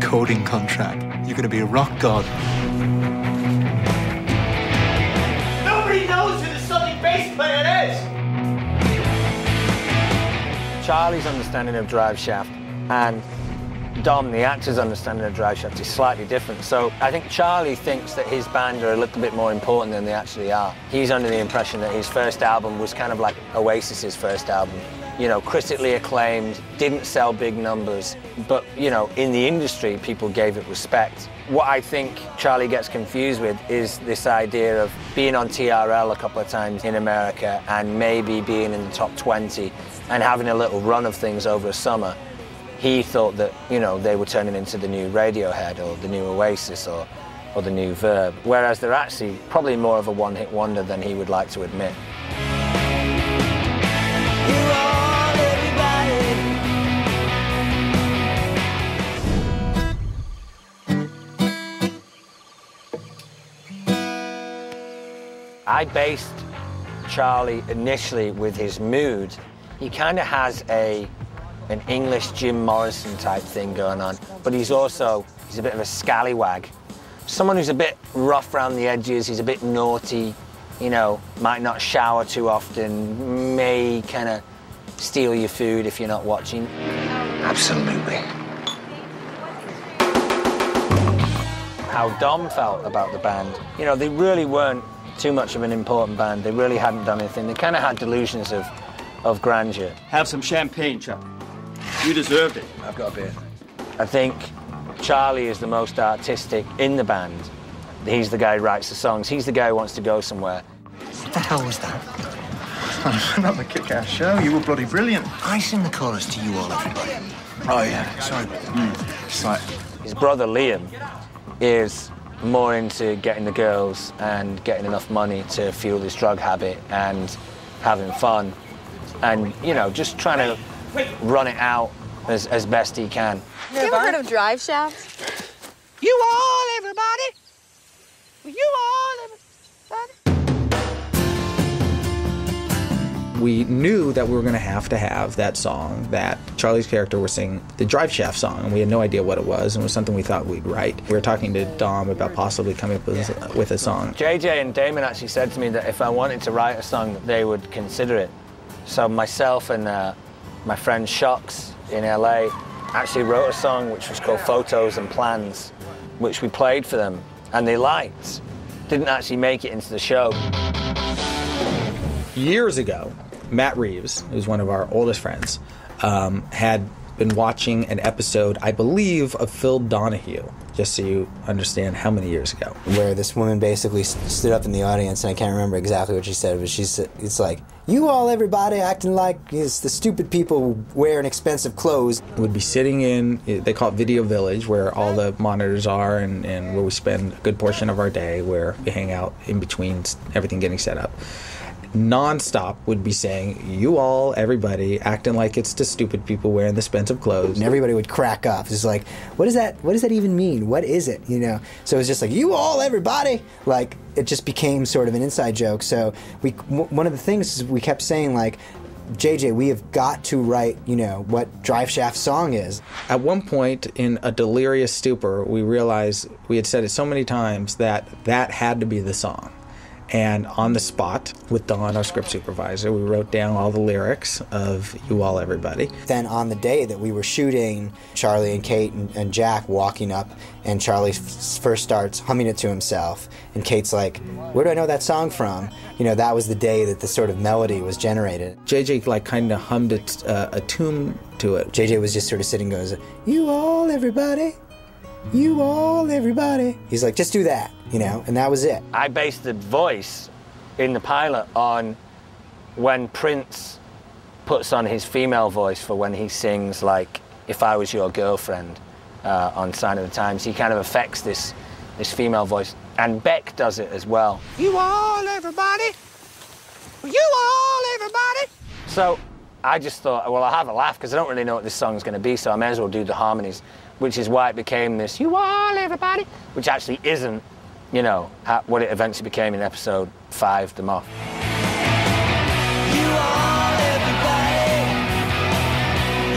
recording contract. You're going to be a rock god. Nobody knows who the Southern bass player is! Charlie's understanding of Driveshaft and Dom, the actor's understanding of Driveshaft, is slightly different. So I think Charlie thinks that his band are a little bit more important than they actually are. He's under the impression that his first album was kind of like Oasis's first album. You know, critically acclaimed, didn't sell big numbers, but, you know, in the industry, people gave it respect. What I think Charlie gets confused with is this idea of being on TRL a couple of times in America and maybe being in the top 20 and having a little run of things over a summer. He thought that, you know, they were turning into the new Radiohead or the new Oasis or the new Verb, whereas they're actually probably more of a one-hit wonder than he would like to admit. I based Charlie initially with his mood. He kind of has an English Jim Morrison type thing going on, but he's a bit of a scallywag. Someone who's a bit rough around the edges, he's a bit naughty, you know, might not shower too often, may kind of steal your food if you're not watching. Absolutely. How Dom felt about the band. You know, they really weren't too much of an important band. They really hadn't done anything. They kind of had delusions of grandeur. Have some champagne, Chuck. You deserved it. I've got a beer. I think Charlie is the most artistic in the band. He's the guy who writes the songs. He's the guy who wants to go somewhere. What the hell was that? Another kick-ass show. You were bloody brilliant. I sing the chorus to You All Everybody. Oh, yeah. Sorry. It's like... His brother Liam is more into getting the girls and getting enough money to fuel his drug habit and having fun and, you know, just trying to run it out as best he can. Have you ever heard of Driveshaft? You all, everybody! You all, everybody! We knew that we were going to have that song that Charlie's character was singing, the Driveshaft song, and we had no idea what it was, and it was something we thought we'd write. We were talking to Dom about possibly coming up with a song. JJ and Damon actually said to me that if I wanted to write a song, they would consider it. So myself and my friend Shocks in LA actually wrote a song which was called Photos and Plans, which we played for them, and they liked. Didn't actually make it into the show. Years ago, Matt Reeves, who's one of our oldest friends, had been watching an episode, I believe, of Phil Donahue, just so you understand how many years ago. Where this woman basically stood up in the audience, and I can't remember exactly what she said, but she said, it's like, you all, everybody, acting like it's the stupid people wearing expensive clothes. Would be sitting in, they call it Video Village, where all the monitors are and where we spend a good portion of our day, where we hang out in between everything getting set up. Non-stop would be saying, you all, everybody, acting like it's the stupid people wearing the expensive clothes. And everybody would crack up. It's like, what does that even mean? What is it? You know? So it's just like, you all, everybody! Like, it just became sort of an inside joke. So one of the things is we kept saying, like, JJ, we have got to write, you know, what Driveshaft's song is. At one point, in a delirious stupor, we realized we had said it so many times that had to be the song. And on the spot, with Dawn, our script supervisor, we wrote down all the lyrics of You All Everybody. Then on the day that we were shooting, Charlie and Kate and Jack walking up, and Charlie first starts humming it to himself. And Kate's like, where do I know that song from? You know, that was the day that the sort of melody was generated. JJ, like, kind of hummed a tune to it. JJ was just sort of sitting, goes, You all, everybody. You all, everybody. He's like, just do that, you know, and that was it. I based the voice in the pilot on when Prince puts on his female voice for when he sings, like, If I Was Your Girlfriend on Sign of the Times. He kind of affects this female voice. And Beck does it as well. You all, everybody. You all, everybody. So I just thought, well, I'll have a laugh because I don't really know what this song's going to be, so I may as well do the harmonies, which is why it became this, you all, everybody, which actually isn't, you know, what it eventually became in episode 5, The Moth. You all, everybody.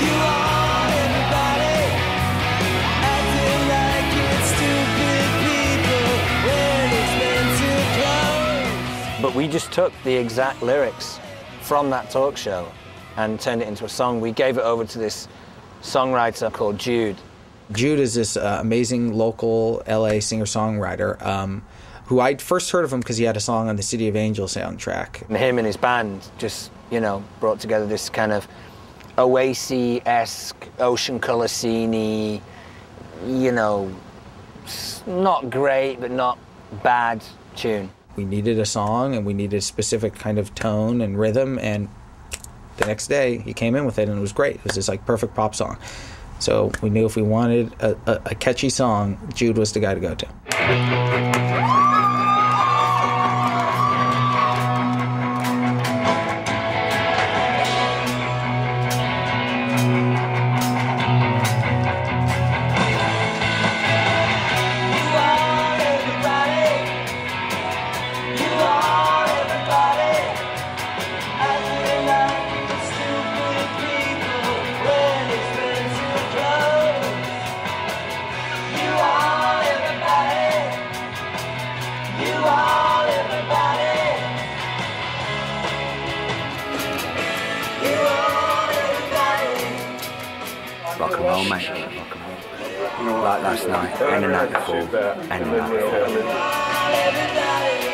You all, everybody. Acting We just took the exact lyrics from that talk show and turned it into a song. We gave it over to this songwriter called Jude. Jude is this amazing local LA singer-songwriter who I'd first heard of him because he had a song on the City of Angels soundtrack. And him and his band just, you know, brought together this kind of Oasis-esque, ocean colour scene-y, you know, not great but not bad tune. We needed a song and we needed a specific kind of tone and rhythm, and the next day he came in with it and it was great. It was this like perfect pop song. So we knew if we wanted a catchy song, Jude was the guy to go to. Rock and roll, mate. Rock and roll. Like last night, and the night before, and the night before.